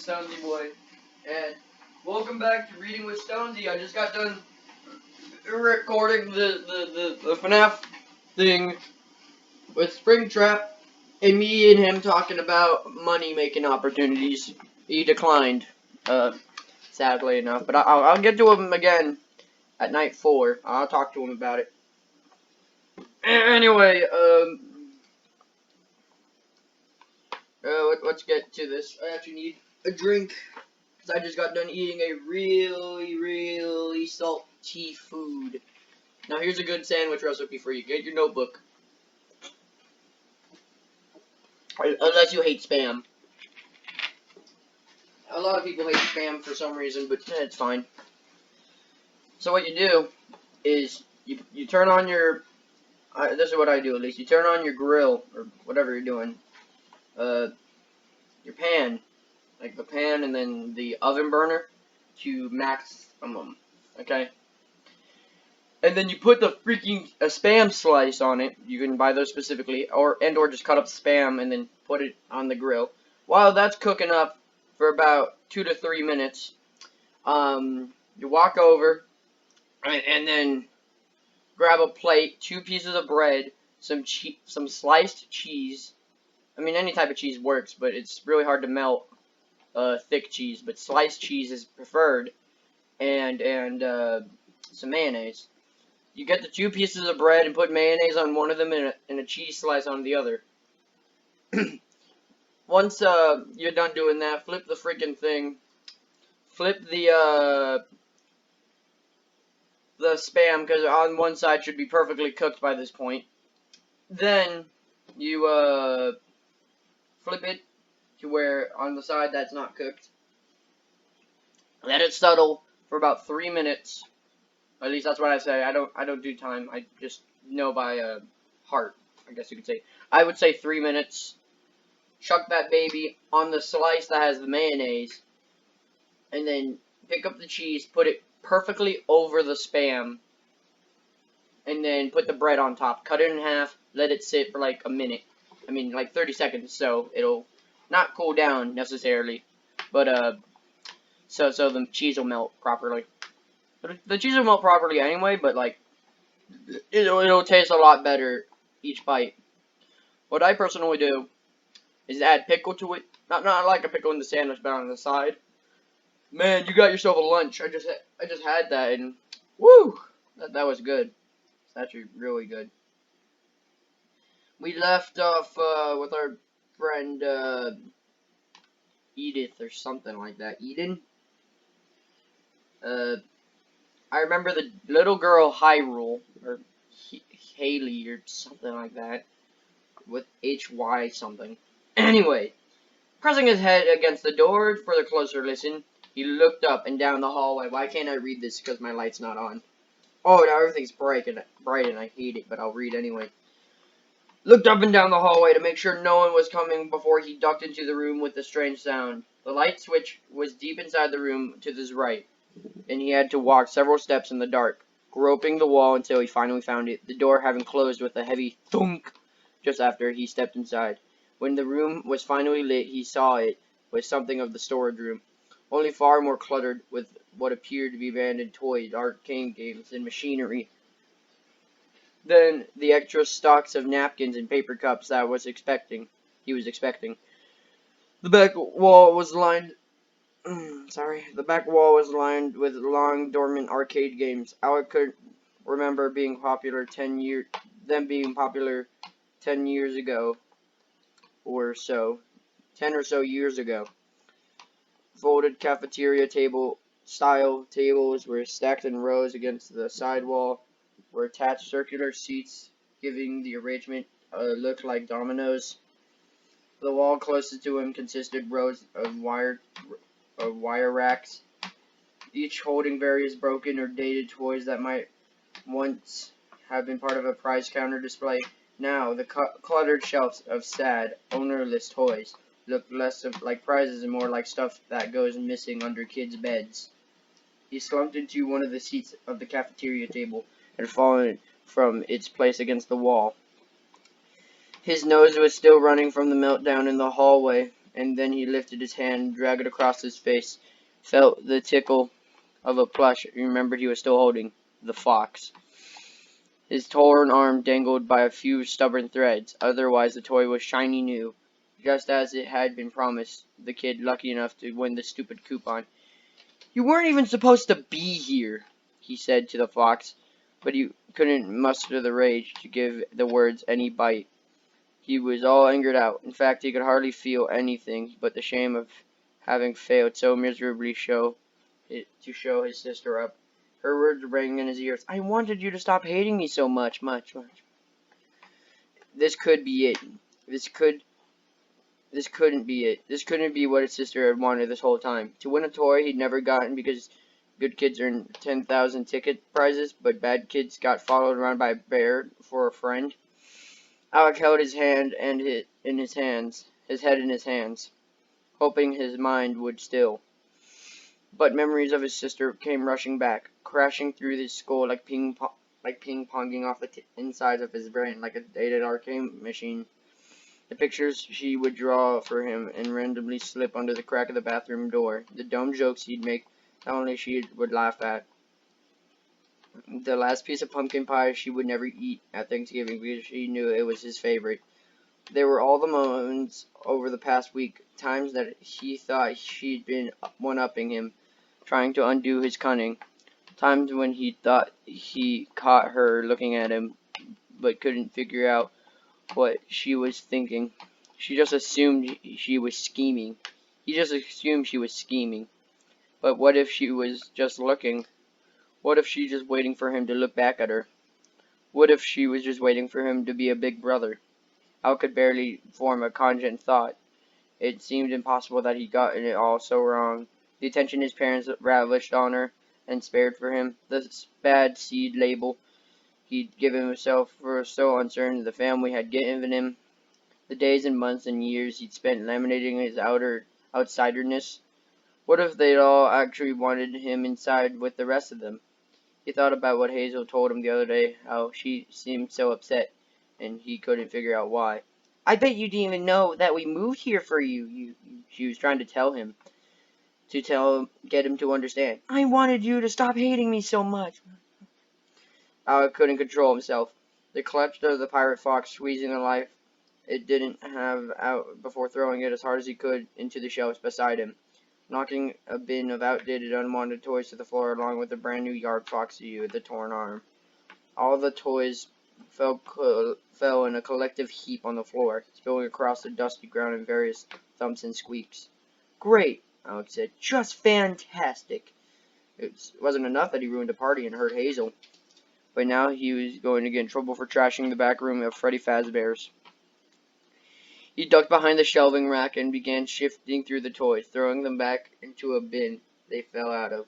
Stonesy Boy, and welcome back to Reading with Stonesy. I just got done recording the FNAF thing with Springtrap, and me and him talking about money-making opportunities. He declined, sadly enough, but I'll get to him again at night 4. I'll talk to him about it. Anyway, let's get to this. I actually need a drink, because I just got done eating a really salty food. Now here's a good sandwich recipe for you. Get your notebook. Unless you hate Spam. A lot of people hate Spam for some reason, but it's fine. So what you do is, you turn on your, this is what I do at least, you turn on your grill, or whatever you're doing, your pan, like the pan and then the oven burner to maximum, okay? And then you put the freaking Spam slice on it. You can buy those specifically, or just cut up Spam and then put it on the grill. While that's cooking up for about 2 to 3 minutes, you walk over and then grab a plate, 2 pieces of bread, some sliced cheese. I mean, any type of cheese works, but it's really hard to melt thick cheese. But sliced cheese is preferred, and some mayonnaise. You get the 2 pieces of bread and put mayonnaise on one of them and a cheese slice on the other. Once you're done doing that, flip the freaking thing. Flip the Spam, because on one side should be perfectly cooked by this point. Then you flip it to where on the side that's not cooked. Let it settle for about 3 minutes. At least that's what I say. I don't do time. I just know by heart, I guess you could say. I would say 3 minutes. Chuck that baby on the slice that has the mayonnaise, and then pick up the cheese, put it perfectly over the Spam, and then put the bread on top. Cut it in half, let it sit for like a minute. I mean, like 30 seconds, so it'll not cool down necessarily, but so the cheese will melt properly. But the cheese will melt properly anyway, but like it'll taste a lot better each bite. What I personally do is add pickle to it. Not like a pickle in the sandwich, but on the side. Man, you got yourself a lunch. I just had that, and woo, that was good. It's actually really good. We left off with our friend Edith or something like that. Eden. I remember the little girl Hyrule or Haley or something like that with HY something. Anyway, pressing his head against the door for the closer listen, he looked up and down the hallway. Why can't I read this? Because my light's not on. Oh, now everything's bright and I hate it, but I'll read anyway. Looked up and down the hallway to make sure no one was coming before he ducked into the room with the strange sound. The light switch was deep inside the room to his right, and he had to walk several steps in the dark, groping the wall until he finally found it, the door having closed with a heavy thunk just after he stepped inside. When the room was finally lit, he saw it was something of the storage room, only far more cluttered with what appeared to be abandoned toys, arcade games, and machinery. Then the extra stocks of napkins and paper cups that he was expecting. The back wall was lined with long dormant arcade games. Alec could remember them being popular 10 years ago or so. 10 or so years ago. Folded cafeteria style tables were stacked in rows against the side wall, were attached circular seats, giving the arrangement a look like dominoes. The wall closest to him consisted rows of wire racks, each holding various broken or dated toys that might once have been part of a prize counter display. Now, the cluttered shelves of sad, ownerless toys looked less like prizes and more like stuff that goes missing under kids' beds. He slumped into one of the seats of the cafeteria table and fallen from its place against the wall. His nose was still running from the meltdown in the hallway, and then he lifted his hand and dragged it across his face, felt the tickle of a plush and remembered he was still holding the fox. His torn arm dangled by a few stubborn threads, otherwise the toy was shiny new, just as it had been promised the kid lucky enough to win the stupid coupon. "You weren't even supposed to be here," he said to the fox, but he couldn't muster the rage to give the words any bite. He was all angered out. In fact, he could hardly feel anything but the shame of having failed so miserably to show his sister up. Her words rang in his ears. "I wanted you to stop hating me so much." This could be it. This couldn't be it. This couldn't be what his sister had wanted this whole time. To win a toy he'd never gotten because good kids earn 10,000 ticket prizes, but bad kids got followed around by a bear for a friend. Alec held his hand and his head in his hands, hoping his mind would still. But memories of his sister came rushing back, crashing through his skull like ping-ponging off the insides of his brain like a dated arcade machine. The pictures she would draw for him and randomly slip under the crack of the bathroom door. The dumb jokes he'd make that only she would laugh at. The last piece of pumpkin pie she would never eat at Thanksgiving because she knew it was his favorite. There were all the moments over the past week, times that he thought she'd been one-upping him, trying to undo his cunning. Times when he thought he caught her looking at him, but couldn't figure out what she was thinking. She just assumed she was scheming. He just assumed she was scheming. But what if she was just looking? What if she just waiting for him to look back at her? What if she was just waiting for him to be a big brother? Al could barely form a cogent thought. It seemed impossible that he'd gotten it all so wrong. The attention his parents ravished on her and spared for him, the bad seed label he'd given himself for so uncertain the family had given him, the days and months and years he'd spent laminating his outsiderness. What if they'd all actually wanted him inside with the rest of them? He thought about what Hazel told him the other day, how she seemed so upset, and he couldn't figure out why. "I bet you didn't even know that we moved here for you," she was trying to tell him, get him to understand. "I wanted you to stop hating me so much." Alec couldn't control himself. The clutch of the pirate fox squeezing the life it didn't have out before throwing it as hard as he could into the shelves beside him, knocking a bin of outdated, unwanted toys to the floor along with the brand new yard foxy with the torn arm. All the toys fell in a collective heap on the floor, spilling across the dusty ground in various thumps and squeaks. "Great," Alex said. "Just fantastic." It wasn't enough that he ruined a party and hurt Hazel, but now he was going to get in trouble for trashing the back room of FNAF Fazbear's. He ducked behind the shelving rack and began shifting through the toys, throwing them back into a bin they fell out of,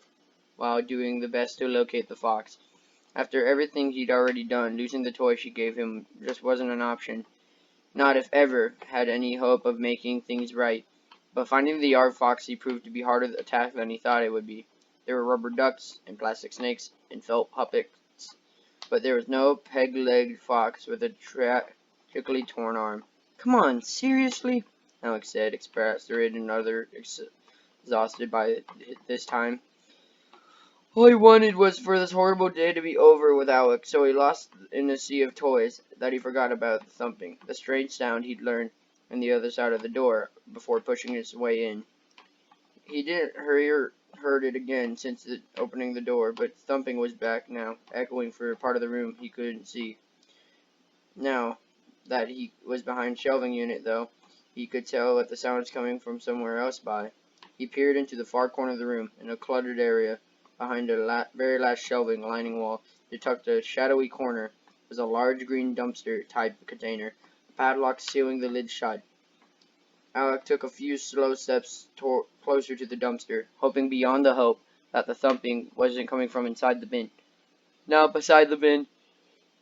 while doing the best to locate the fox. After everything he'd already done, losing the toy she gave him just wasn't an option. Not if ever had any hope of making things right. But finding the yard foxy proved to be harder to attack than he thought it would be. There were rubber ducks, and plastic snakes, and felt puppets, but there was no peg-legged fox with a tragically torn arm. "Come on, seriously?" Alex said, exasperated and exhausted by this time. All he wanted was for this horrible day to be over with Alec, so he lost in a sea of toys that he forgot about the thumping, the strange sound he'd learned on the other side of the door before pushing his way in. He didn't heard it again since opening the door, but thumping was back now, echoing for a part of the room he couldn't see. Now that he was behind shelving unit, though, he could tell that the sound was coming from somewhere else by. He peered into the far corner of the room, in a cluttered area. Behind the very last shelving lining wall, tucked a shadowy corner, was a large green dumpster-type container, a padlock sealing the lid shut. Alec took a few slow steps closer to the dumpster, hoping beyond the hope that the thumping wasn't coming from inside the bin. Now, beside the bin,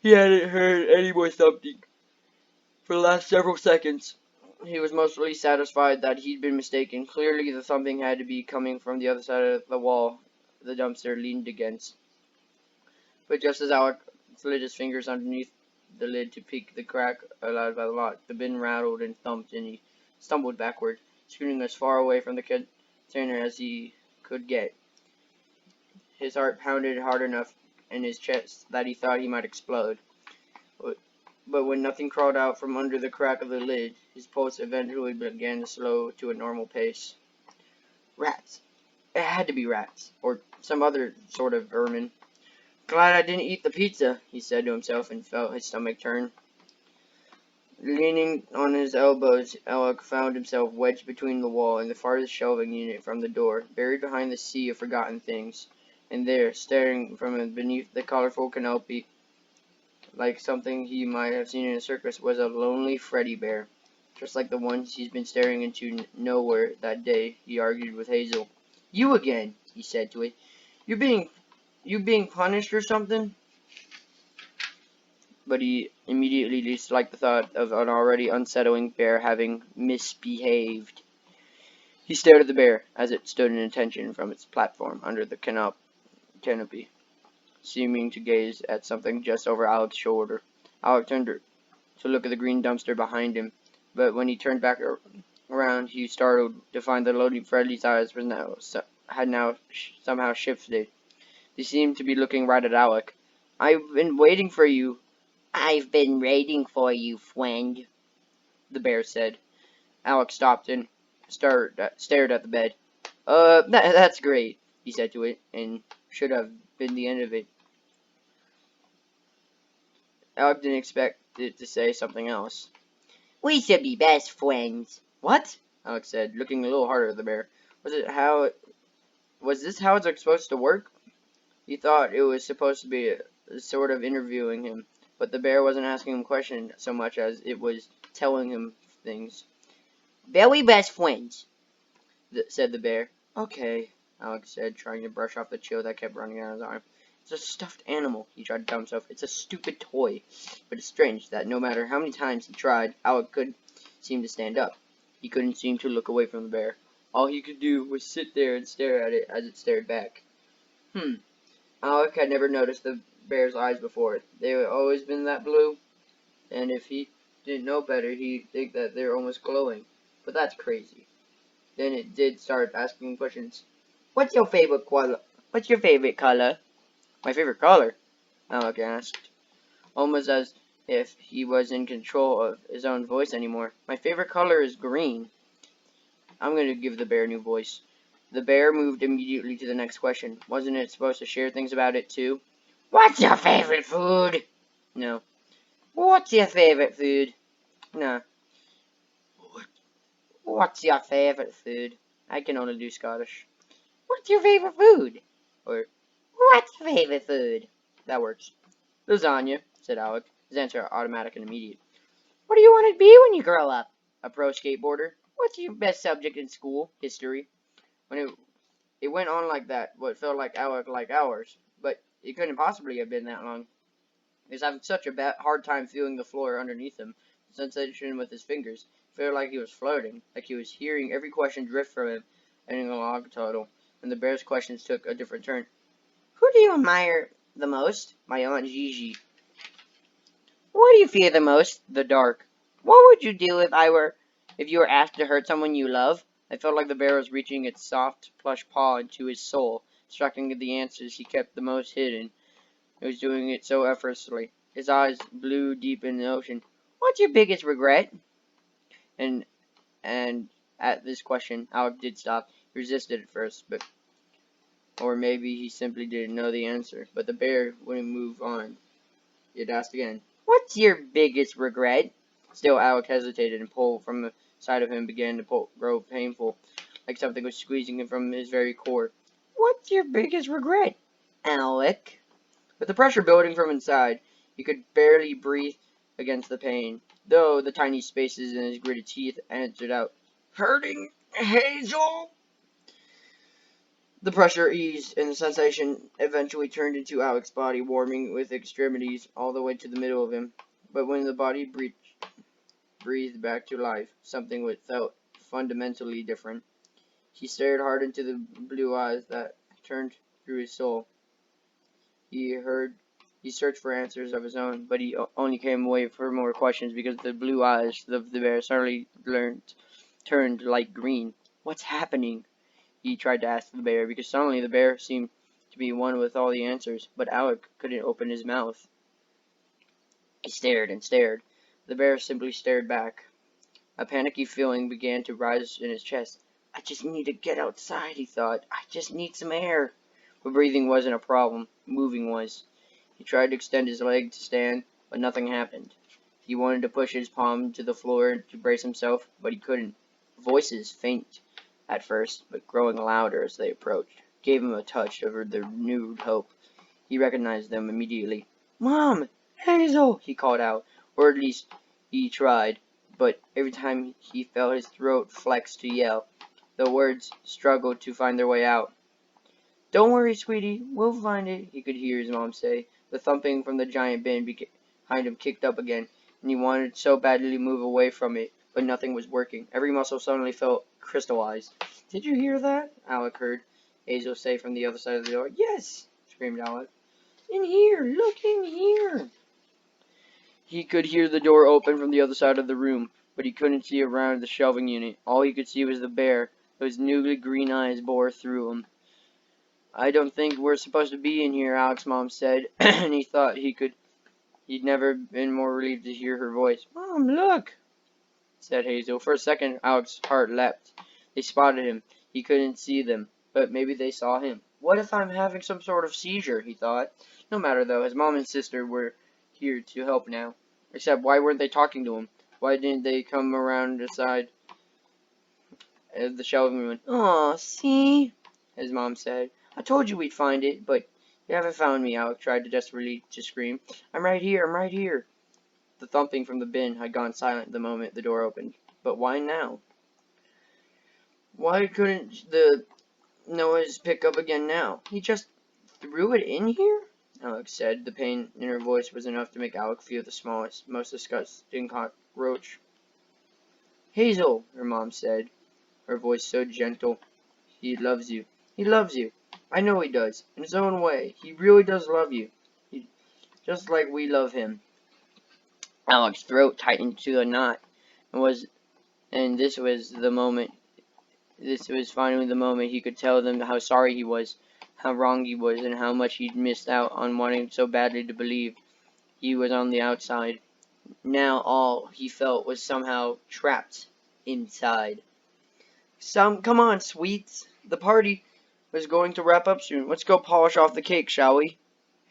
he hadn't heard any more thumping for the last several seconds. He was mostly satisfied that he'd been mistaken. Clearly, the thumping had to be coming from the other side of the wall the dumpster leaned against. But just as Alec slid his fingers underneath the lid to peek the crack allowed by the lock, the bin rattled and thumped, and he stumbled backward. scooting as far away from the container as he could get. His heart pounded hard enough in his chest that he thought he might explode. But when nothing crawled out from under the crack of the lid, his pulse eventually began to slow to a normal pace. Rats. It had to be rats, or some other sort of vermin. Glad I didn't eat the pizza, he said to himself, and felt his stomach turn. Leaning on his elbows, Alec found himself wedged between the wall and the farthest shelving unit from the door, buried behind the sea of forgotten things. And there, staring from beneath the colorful canopy, like something he might have seen in a circus, was a lonely Freddy bear, just like the ones he's been staring into nowhere that day. He argued with Hazel. "You again," he said to it. You being punished or something?" But he immediately disliked the thought of an already unsettling bear having misbehaved. He stared at the bear as it stood in attention from its platform under the canopy, seeming to gaze at something just over Alec's shoulder. Alec turned to look at the green dumpster behind him, but when he turned back around, he was startled to find that loading Freddy's eyes had now somehow shifted. They seemed to be looking right at Alec. "I've been waiting for you." "I've been waiting for you, friend," the bear said. Alec stopped and stared at the bed. That's great," he said to it, and should have been the end of it. Alec didn't expect it to say something else. "We should be best friends." "What?" Alec said, looking a little harder at the bear. Was this how it's supposed to work? He thought it was supposed to be a sort of interviewing him, but the bear wasn't asking him questions so much as it was telling him things. "Very best friends," said the bear. "Okay," Alex said, trying to brush off the chill that kept running down his arm. "It's a stuffed animal," he tried to tell himself. "It's a stupid toy." But it's strange that no matter how many times he tried, Alec couldn't seem to stand up. He couldn't seem to look away from the bear. All he could do was sit there and stare at it as it stared back. Alec had never noticed the bear's eyes before. They had always been that blue, and if he didn't know better, he'd think that they're almost glowing. But that's crazy. Then it did start asking questions. What's your favorite color? What's your favorite color?" "My favorite color?" Alec asked, almost as if he was in control of his own voice anymore. "My favorite color is green." I'm going to give the bear a new voice. The bear moved immediately to the next question. Wasn't it supposed to share things about it too? "What's your favorite food?" No. "What's your favorite food?" No. "What's your favorite food?" I can only do Scottish. "What's your favorite food?" Or, "What's your favorite food?" That works. "Lasagna," said Alec, his answer automatic and immediate. "What do you want to be when you grow up?" "A pro skateboarder." "What's your best subject in school?" "History." When it went on like that, what felt like hours, but it couldn't possibly have been that long. He was having such a hard time feeling the floor underneath him, the sensation with his fingers. It felt like he was floating, like he was hearing every question drift from him, ending a log total, and the bear's questions took a different turn. "Who do you admire the most?" "My Aunt Gigi." "What do you fear the most?" "The dark." "What would you do if you were asked to hurt someone you love?" I felt like the bear was reaching its soft, plush paw into his soul, extracting the answers he kept the most hidden. It was doing it so effortlessly. His eyes blue deep in the ocean. "What's your biggest regret?" And at this question, Alec did stop. He resisted at first, or maybe he simply didn't know the answer. But the bear wouldn't move on. It asked again. "What's your biggest regret?" Still, Alec hesitated, and pull from the side of him began to grow painful, like something was squeezing him from his very core. "What's your biggest regret?" "Alec." With the pressure building from inside, he could barely breathe against the pain, though the tiny spaces in his gritted teeth answered out, "Hurting, Hazel?" The pressure eased, and the sensation eventually turned into Alec's body, warming with extremities all the way to the middle of him. But when the body breathed back to life, something felt fundamentally different. He stared hard into the blue eyes that turned through his soul. He searched for answers of his own, but he only came away for more questions because the blue eyes of the bear suddenly turned light green. What's happening? He tried to ask the bear, because suddenly the bear seemed to be one with all the answers, but Alec couldn't open his mouth. He stared and stared. The bear simply stared back. A panicky feeling began to rise in his chest. I just need to get outside, he thought. I just need some air. But breathing wasn't a problem. Moving was. He tried to extend his leg to stand, but nothing happened. He wanted to push his palm to the floor to brace himself, but he couldn't. Voices, faint at first, but growing louder as they approached, gave him a touch of renewed hope. He recognized them immediately. Mom! Hazel! He called out, or at least he tried, but every time he felt his throat flex to yell, the words struggled to find their way out. Don't worry, sweetie, we'll find it, he could hear his mom say. The thumping from the giant bin behind him kicked up again, and he wanted so badly to move away from it, but nothing was working. Every muscle suddenly felt crystallized. Did you hear that? Alec heard Hazel say from the other side of the door. Yes, screamed Alec. In here! Look in here! He could hear the door open from the other side of the room, but he couldn't see around the shelving unit. All he could see was the bear, whose newly green eyes bored through him. I don't think we're supposed to be in here, Alec's mom said, and he thought he'd never been more relieved to hear her voice. Mom, look, said Hazel. For a second, Alec's heart leapt. They spotted him. He couldn't see them, but maybe they saw him. What if I'm having some sort of seizure, he thought. No matter, though, his mom and sister were here to help now. Except, why weren't they talking to him? Why didn't they come around the side of the shelving room? Aw, see? His mom said. I told you we'd find it, but you haven't found me, Alec tried to desperately to scream. I'm right here, I'm right here. The thumping from the bin had gone silent the moment the door opened. But why now? Why couldn't the noise pick up again now? He just threw it in here? Alec said. The pain in her voice was enough to make Alec feel the smallest, most disgusting cockroach. Hazel, her mom said, her voice so gentle. He loves you. He loves you. I know he does. In his own way. He really does love you. Just like we love him. Alec's throat tightened to a knot, and this was finally the moment he could tell them how sorry he was, how wrong he was, and how much he'd missed out on wanting so badly to believe he was on the outside. Now all he felt was somehow trapped inside. Come on, sweets. The party was going to wrap up soon. Let's go polish off the cake, shall we?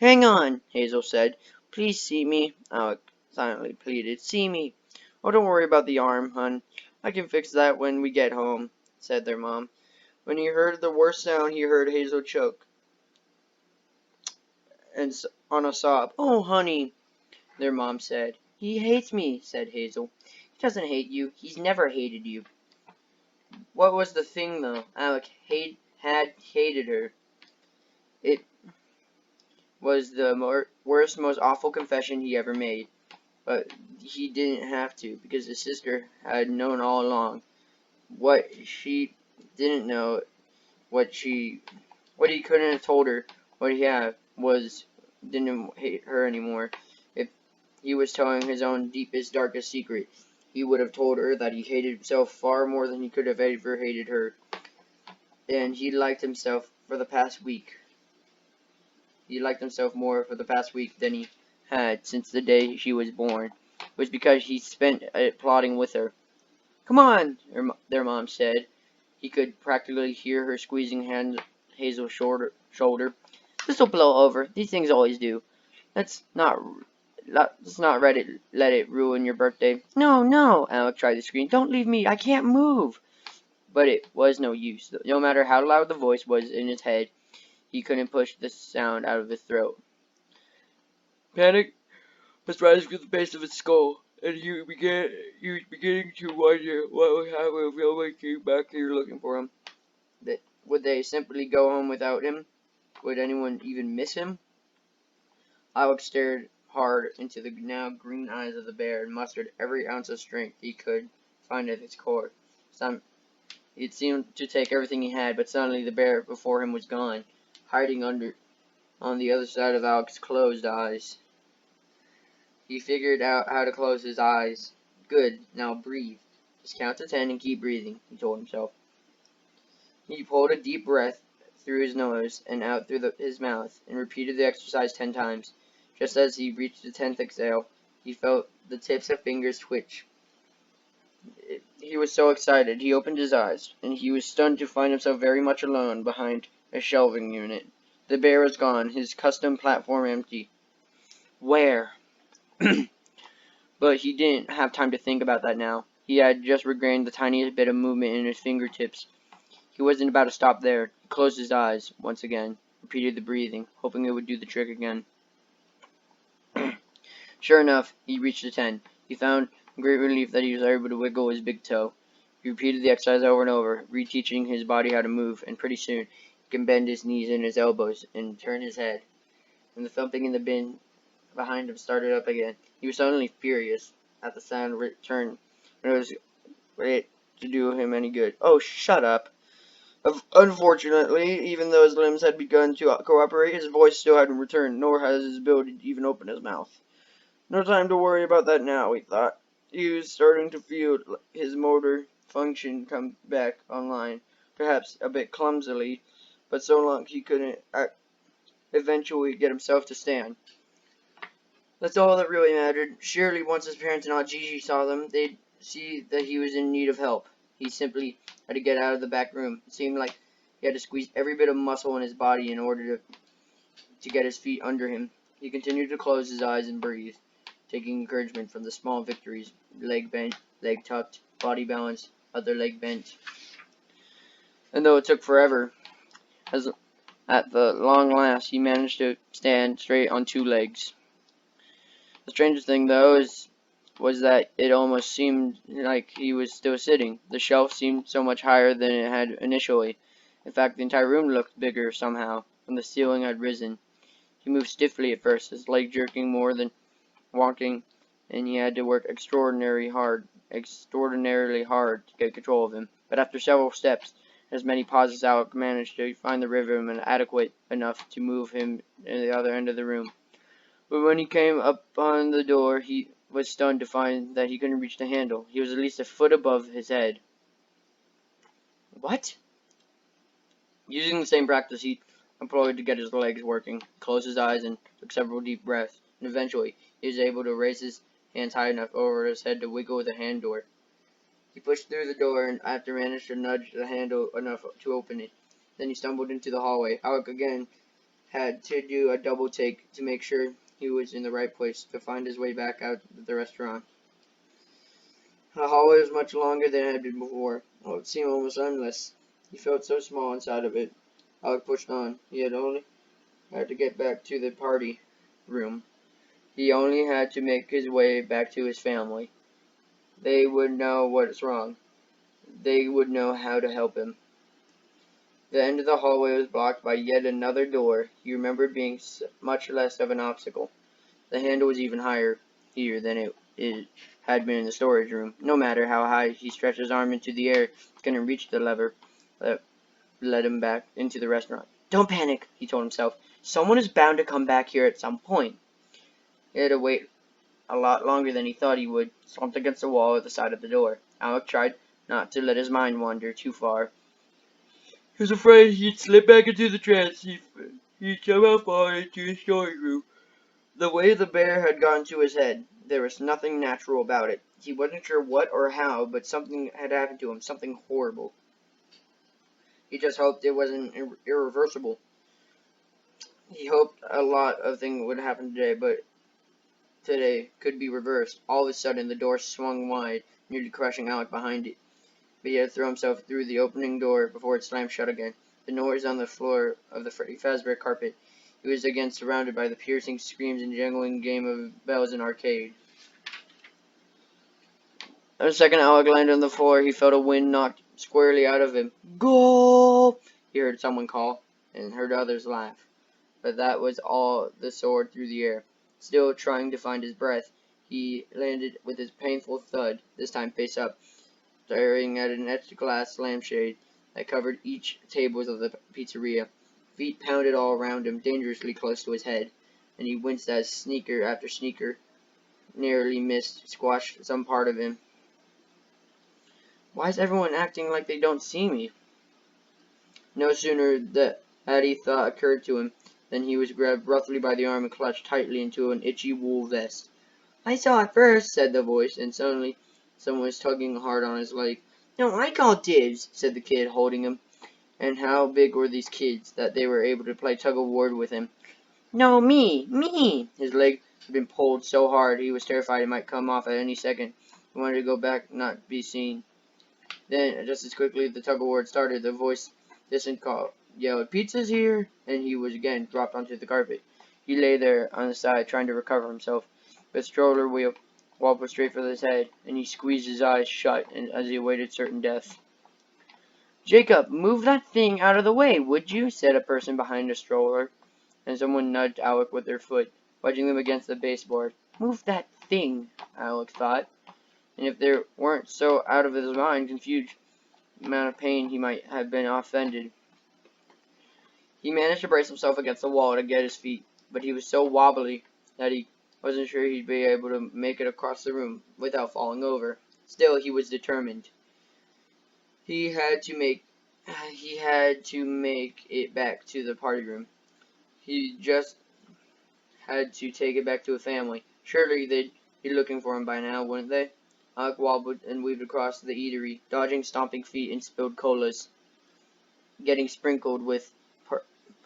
Hang on, Hazel said. Please see me. Alec silently pleaded. See me. Oh, don't worry about the arm, hon. I can fix that when we get home, said their mom. When he heard the worst sound, he heard Hazel choke and on a sob. Oh, honey, their mom said. He hates me, said Hazel. He doesn't hate you. He's never hated you. What was the thing, though? Alec had hated her. It was the worst, most awful confession he ever made. But he didn't have to, because his sister had known all along. What she didn't know, what he couldn't have told her, what he had was didn't hate her anymore. If he was telling his own deepest, darkest secret, he would have told her that he hated himself far more than he could have ever hated her. And he liked himself for the past week. He liked himself more for the past week than he had since the day she was born. It was because he spent it plotting with her. Come on, their mom said. He could practically hear her squeezing Hazel's shoulder. This'll blow over. These things always do. Let's not let it ruin your birthday. No, no, Alec tried to scream. Don't leave me. I can't move. But it was no use. No matter how loud the voice was in his head, he couldn't push the sound out of his throat. Panic was rising to the base of his skull, and he was beginning to wonder what would happen if nobody came back here looking for him. Would they simply go home without him? Would anyone even miss him? Alec stared hard into the now green eyes of the bear and mustered every ounce of strength he could find at his core. It seemed to take everything he had, but suddenly the bear before him was gone, hiding on the other side of Alec's closed eyes. He figured out how to close his eyes. Good, now breathe. Just count to 10 and keep breathing, he told himself. He pulled a deep breath through his nose and out through his mouth, and repeated the exercise 10 times. Just as he reached the 10th exhale, he felt the tips of fingers twitch. He was so excited, he opened his eyes, and he was stunned to find himself very much alone behind a shelving unit. The bear was gone, his custom platform empty. Where? But he didn't have time to think about that now. He had just regained the tiniest bit of movement in his fingertips. He wasn't about to stop there. He closed his eyes once again, repeated the breathing, hoping it would do the trick again. Sure enough, he reached the 10. He found great relief that he was able to wiggle his big toe. He repeated the exercise over and over, reteaching his body how to move, and pretty soon he can bend his knees and his elbows and turn his head. And the thumping in the bin behind him started up again. He was suddenly furious at the sound return, and it was it to do him any good. Oh, shut up. Unfortunately, even though his limbs had begun to cooperate, his voice still hadn't returned, nor had his ability to even open his mouth. No time to worry about that now, he thought. He was starting to feel his motor function come back online, perhaps a bit clumsily, but so long he couldn't eventually get himself to stand. That's all that really mattered. Surely once his parents and Aunt Gigi saw them, they'd see that he was in need of help. He simply had to get out of the back room. It seemed like he had to squeeze every bit of muscle in his body in order to get his feet under him. He continued to close his eyes and breathe, taking encouragement from the small victories. Leg bent, leg tucked, body balanced, other leg bent. And though it took forever, at the long last he managed to stand straight on 2 legs. The strangest thing, though, was that it almost seemed like he was still sitting. The shelf seemed so much higher than it had initially. In fact, the entire room looked bigger somehow, and the ceiling had risen. He moved stiffly at first, his leg jerking more than walking, and he had to work extraordinarily hard to get control of him. But after several steps, as many pauses out, managed to find the rhythm and adequate enough to move him to the other end of the room. But when he came up on the door, he was stunned to find that he couldn't reach the handle. He was at least a foot above his head. What? Using the same practice he employed to get his legs working, he closed his eyes and took several deep breaths, and eventually he was able to raise his hands high enough over his head to wiggle the hand door. He pushed through the door and after managed to nudge the handle enough to open it. Then he stumbled into the hallway. Alec again had to do a double take to make sure he was in the right place to find his way back out to the restaurant. The hallway was much longer than it had been before. Oh, it seemed almost endless. He felt so small inside of it. Alec pushed on. He had to get back to the party room. He only had to make his way back to his family. They would know what's wrong. They would know how to help him. The end of the hallway was blocked by yet another door. He remembered being much less of an obstacle. The handle was even higher here than it had been in the storage room. No matter how high he stretched his arm into the air, he couldn't reach the lever that led him back into the restaurant. Don't panic, he told himself. Someone is bound to come back here at some point. He had to wait a lot longer than he thought he would, slumped against the wall at the side of the door. Alec tried not to let his mind wander too far. He was afraid he'd slip back into the trance he'd somehow fall into his storage room. The way the bear had gone to his head, there was nothing natural about it. He wasn't sure what or how, but something had happened to him, something horrible. He just hoped it wasn't irreversible. He hoped a lot of things would happen today, but today could be reversed. All of a sudden, the door swung wide, nearly crushing Alec behind it. But he had to throw himself through the opening door before it slammed shut again. The noise on the floor of the FNAF Fazbear carpet. He was again surrounded by the piercing screams and jangling game of bells in arcade. The second Alec landed on the floor, he felt a wind knocked squarely out of him. Goal! He heard someone call, and heard others laugh. But that was all that soared through the air. Still trying to find his breath, he landed with his painful thud, this time face up, staring at an etched glass lampshade that covered each table of the pizzeria. Feet pounded all around him, dangerously close to his head, and he winced as sneaker after sneaker nearly squashed some part of him. Why is everyone acting like they don't see me? No sooner had he thought occurred to him than he was grabbed roughly by the arm and clutched tightly into an itchy wool vest. I saw it first, said the voice, and suddenly someone was tugging hard on his leg. No, I call dibs, said the kid, holding him. And how big were these kids that they were able to play tug-of-war with him? No, me! His leg had been pulled so hard he was terrified it might come off at any second. He wanted to go back, not be seen. Then, just as quickly as the tug-of-war had started, the voice distant call yelled, "Pizza's here!" and he was again dropped onto the carpet. He lay there on the side, trying to recover himself. The stroller wheel wobbled straight for his head, and he squeezed his eyes shut as he awaited certain death. "Jacob, move that thing out of the way, would you?" said a person behind the stroller, and someone nudged Alec with their foot, wedging them against the baseboard. Move that thing, Alec thought, and if they weren't so out of his mind, confused amount of pain, he might have been offended. He managed to brace himself against the wall to get his feet, but he was so wobbly that he wasn't sure he'd be able to make it across the room without falling over. Still, he was determined. He had to make it back to the party room. He just had to take it back to a family. Surely they'd be looking for him by now, wouldn't they? Alec wobbled and weaved across the eatery, dodging stomping feet and spilled colas, getting sprinkled with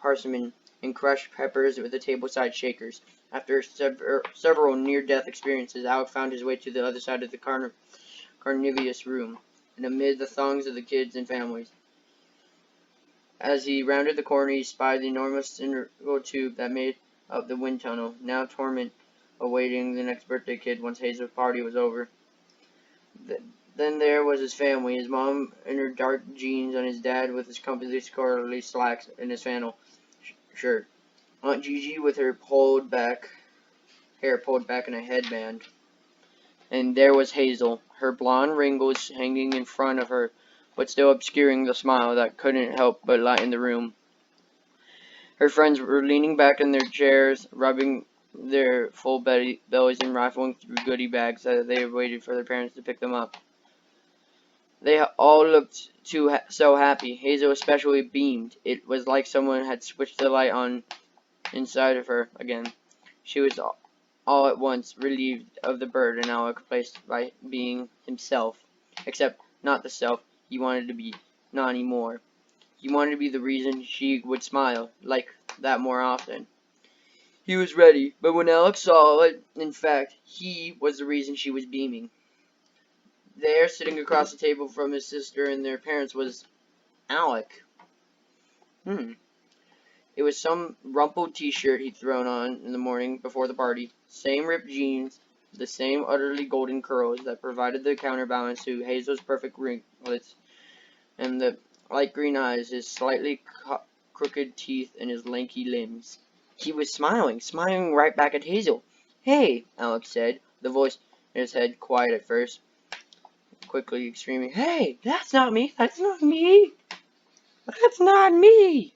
parsimony and crushed peppers with the tableside shakers. After several near-death experiences, Alec found his way to the other side of the carnivorous room, and amid the throngs of the kids and families. As he rounded the corner, he spied the enormous cylindrical tube that made up the wind tunnel, now torment awaiting the next birthday kid once Hazel's party was over. Then there was his family, his mom in her dark jeans and his dad with his comfy squirrely slacks and his flannel shirt. Aunt Gigi with her hair pulled back in a headband. And there was Hazel, her blonde ringlets hanging in front of her, but still obscuring the smile that couldn't help but lighten the room. Her friends were leaning back in their chairs, rubbing their full bellies and rifling through goodie bags as they waited for their parents to pick them up. They all looked so happy. Hazel especially beamed. It was like someone had switched the light on inside of her again. She was all at once relieved of the burden Alec replaced by being himself. Except not the self he wanted to be. Not anymore. He wanted to be the reason she would smile like that more often. He was ready, but when Alec saw it, in fact, he was the reason she was beaming. There, sitting across the table from his sister and their parents, was Alec. It was some rumpled t-shirt he'd thrown on in the morning before the party. Same ripped jeans, the same utterly golden curls that provided the counterbalance to Hazel's perfect ringlets, and the light green eyes, his slightly crooked teeth, and his lanky limbs. He was smiling right back at Hazel. Hey, Alec said, the voice in his head quiet at first, quickly screaming, Hey, that's not me, that's not me, that's not me.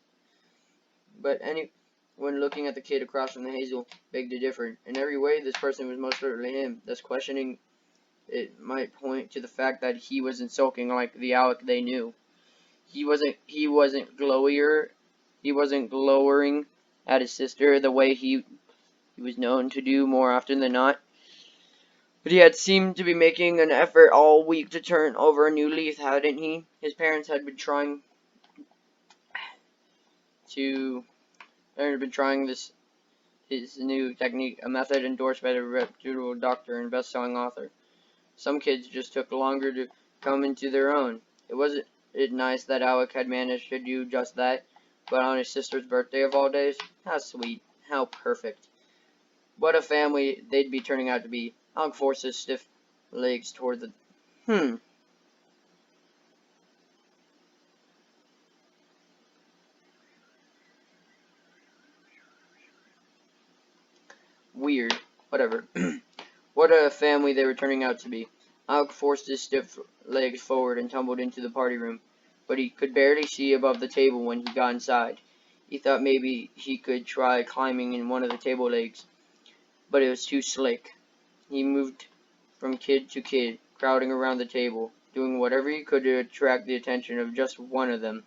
But anyone looking at the kid across from the Hazel begged to differ. In every way, this person was most certainly him. Thus, questioning it might point to the fact that he wasn't sulking like the Alec they knew. He wasn't glowering at his sister the way he was known to do more often than not. But he had seemed to be making an effort all week to turn over a new leaf, hadn't he? His parents had been trying his new technique, a method endorsed by the reputable doctor and best-selling author. Some kids just took longer to come into their own. Wasn't it nice that Alec had managed to do just that, but on his sister's birthday of all days? How sweet. How perfect. What a family they'd be turning out to be. Alec forced his stiff legs toward the... Weird. Whatever. What a family they were turning out to be. Alec forced his stiff legs forward and tumbled into the party room, but he could barely see above the table when he got inside. He thought maybe he could try climbing in one of the table legs, but it was too slick. He moved from kid to kid, crowding around the table, doing whatever he could to attract the attention of just one of them.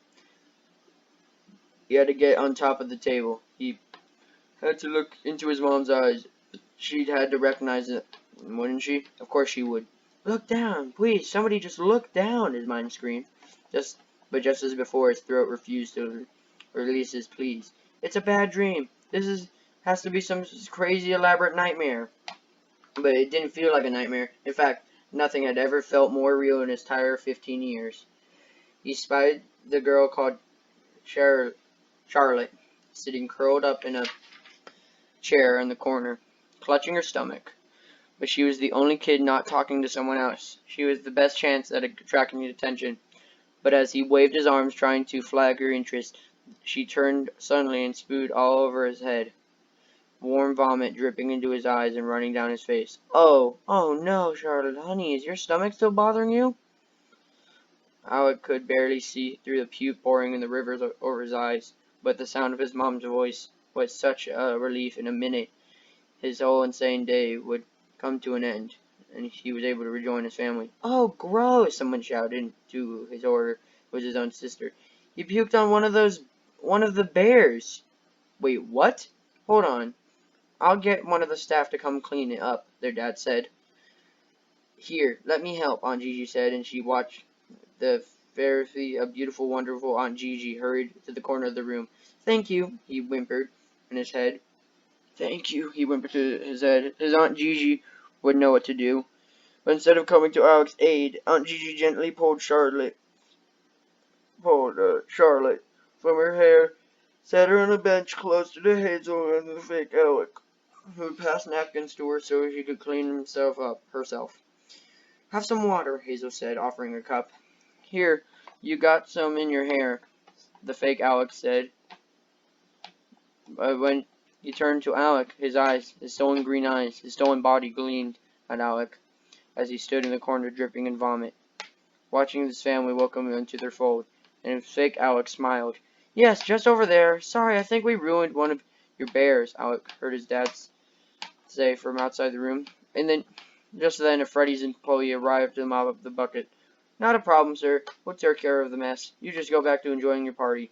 He had to get on top of the table. He had to look into his mom's eyes. She'd had to recognize it, wouldn't she? Of course she would. Look down, please, somebody just look down, his mind screamed. But just as before, his throat refused to release his pleas. It's a bad dream. Has to be some crazy elaborate nightmare. But it didn't feel like a nightmare. In fact, nothing had ever felt more real in his entire 15 years. He spied the girl called Charlotte, sitting curled up in a chair in the corner, clutching her stomach. But she was the only kid not talking to someone else. She was the best chance at attracting attention. But as he waved his arms trying to flag her interest, she turned suddenly and spewed all over his head. Warm vomit dripping into his eyes and running down his face. Oh no, Charlotte, honey, is your stomach still bothering you? Alec could barely see through the puke pouring in the rivers over his eyes, but the sound of his mom's voice was such a relief. In a minute, his whole insane day would come to an end, and he was able to rejoin his family. Oh, gross! Someone shouted to his order. It was his own sister. He puked on one of the bears. Wait, what? Hold on. I'll get one of the staff to come clean it up, their dad said. Here, let me help, Aunt Gigi said, and she watched the a beautiful, wonderful Aunt Gigi hurried to the corner of the room. Thank you, he whimpered in his head. Thank you, he whimpered to his head. His Aunt Gigi would know what to do. But instead of coming to Alec's aid, Aunt Gigi gently pulled Charlotte from her hair, sat her on a bench close to the Hazel and the fake Alec, who would pass napkins to her so she could clean herself. Have some water, Hazel said, offering a cup. Here, you got some in your hair, the fake Alec said. But when he turned to Alec, his stolen green eyes, his stolen body gleamed at Alec as he stood in the corner dripping in vomit, watching his family welcome him into their fold. And fake Alec smiled. Yes, just over there. Sorry, I think we ruined one of your bears, Alec heard his dad say from outside the room. And then, just then, a Freddy's employee arrived to mop up the bucket. Not a problem, sir. We'll take care of the mess. You just go back to enjoying your party.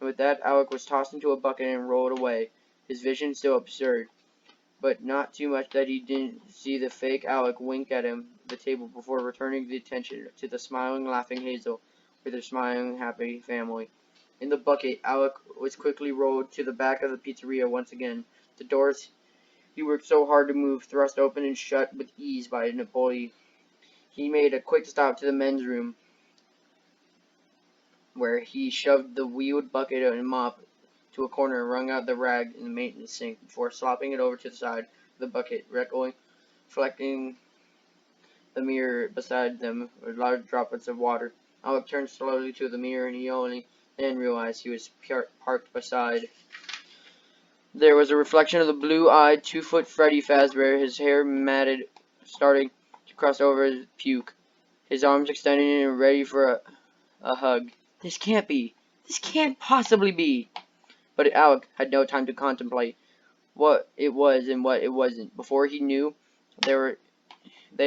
And with that, Alec was tossed into a bucket and rolled away, his vision still absurd, but not too much that he didn't see the fake Alec wink at him at the table before returning the attention to the smiling, laughing Hazel with her smiling, happy family. In the bucket, Alec was quickly rolled to the back of the pizzeria once again. The doors he worked so hard to move thrust open and shut with ease by an employee. He made a quick stop to the men's room, where he shoved the wheeled bucket and mop to a corner and wrung out the rag in the maintenance sink before slopping it over to the side of the bucket, reflecting the mirror beside them with large droplets of water. Alec turned slowly to the mirror, and he only then realized he was parked beside. There was a reflection of the blue-eyed, 2-foot Freddy Fazbear, his hair matted, starting to cross over his puke, his arms extended and ready for a hug. This can't be. This can't possibly be. But Alec had no time to contemplate what it was and what it wasn't. Before he knew, they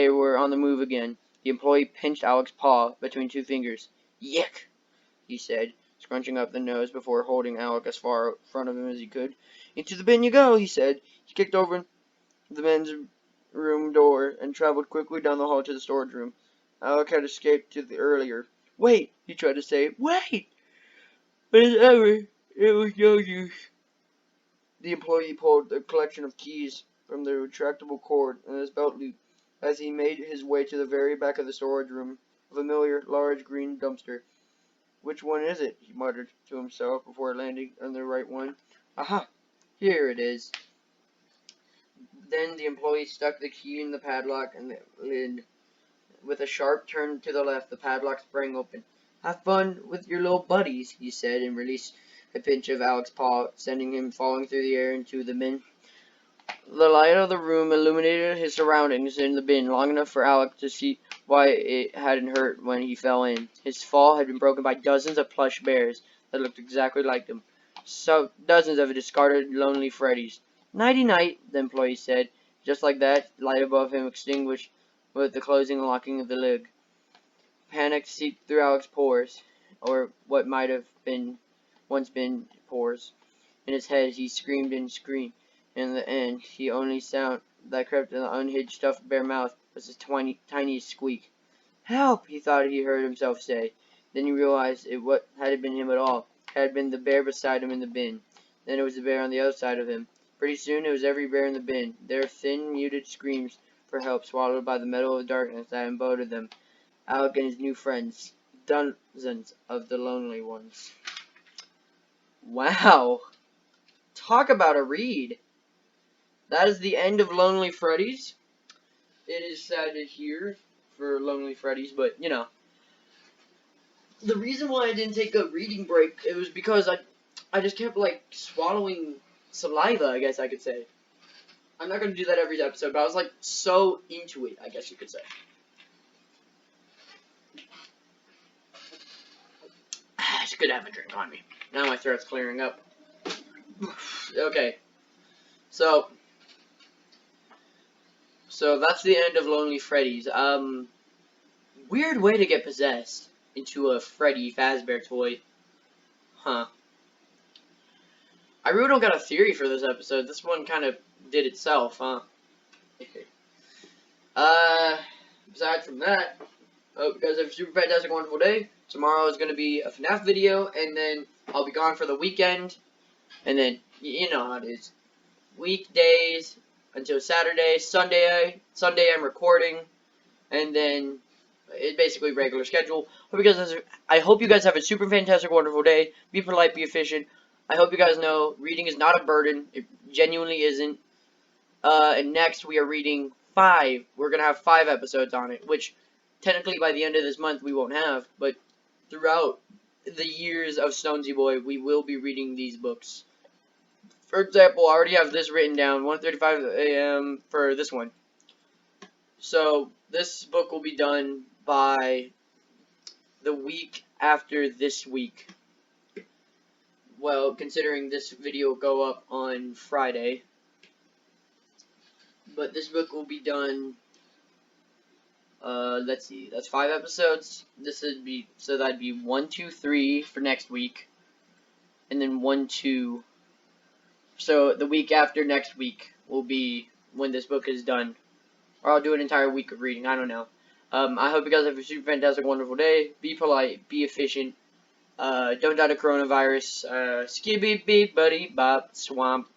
were on the move again. The employee pinched Alec's paw between two fingers. Yick, he said, scrunching up the nose before holding Alec as far in front of him as he could. Into the bin you go, he said. He kicked over the men's room door and traveled quickly down the hall to the storage room. Alec had escaped to the earlier. Wait, he tried to say. Wait! But as ever, it was no use. The employee pulled a collection of keys from the retractable cord in his belt loop as he made his way to the very back of the storage room, a familiar, large green dumpster. Which one is it? He muttered to himself before landing on the right one. Aha! Here it is. Then the employee stuck the key in the padlock and the lid. With a sharp turn to the left, the padlock sprang open. Have fun with your little buddies, he said, and released a pinch of Alec's paw, sending him falling through the air into the bin. The light of the room illuminated his surroundings in the bin long enough for Alec to see why it hadn't hurt when he fell in. His fall had been broken by dozens of plush bears that looked exactly like him. So dozens of discarded lonely Freddys. Nighty-night, the employee said. Just like that, the light above him extinguished with the closing and locking of the lid. Panic seeped through Alex's pores, or what might have been once been pores. In his head, he screamed and screamed. In the end, the only sound that crept in the unhinged stuffed bear mouth was his tiny squeak. "Help!" he thought he heard himself say. Then he realized what hadn't been him at all. It had been the bear beside him in the bin. Then it was the bear on the other side of him. Pretty soon it was every bear in the bin, their thin, muted screams for help swallowed by the metal of darkness that emboldened them. Alec and his new friends, dozens of the lonely ones. Wow! Talk about a read! That is the end of Lonely Freddy's. It is sad to hear for Lonely Freddy's, but you know. The reason why I didn't take a reading break, it was because I just kept like swallowing saliva, I guess I could say. I'm not gonna do that every episode, but I was like so into it, I guess you could say. It's good to have a drink on me. Now my throat's clearing up. Okay. So that's the end of Lonely Freddy's. Weird way to get possessed into a FNAF Fazbear toy. Huh. I really don't got a theory for this episode. This one kind of did itself, huh? Aside from that, I hope you guys have a super fantastic, wonderful day. Tomorrow is going to be a FNAF video, and then I'll be gone for the weekend. And then, you know how it is. Weekdays until Saturday. Sunday I'm recording. And then, it's basically regular schedule. I hope you guys have a super fantastic, wonderful day. Be polite, be efficient. I hope you guys know reading is not a burden. It genuinely isn't. And next we are reading 5. We're going to have 5 episodes on it, which technically by the end of this month we won't have. But throughout the years of Stonesy Boy, we will be reading these books. For example, I already have this written down, 1:35 a.m. for this one. So, this book will be done by the week after this week. Well, considering this video will go up on Friday. But this book will be done, let's see, that's 5 episodes. This would be, so that'd be 1, 2, 3 for next week. And then 1, 2. So, the week after next week will be when this book is done. Or I'll do an entire week of reading, I don't know. I hope you guys have a super fantastic, wonderful day. Be polite, be efficient. Don't die to coronavirus. Skibby beep buddy bop swamp.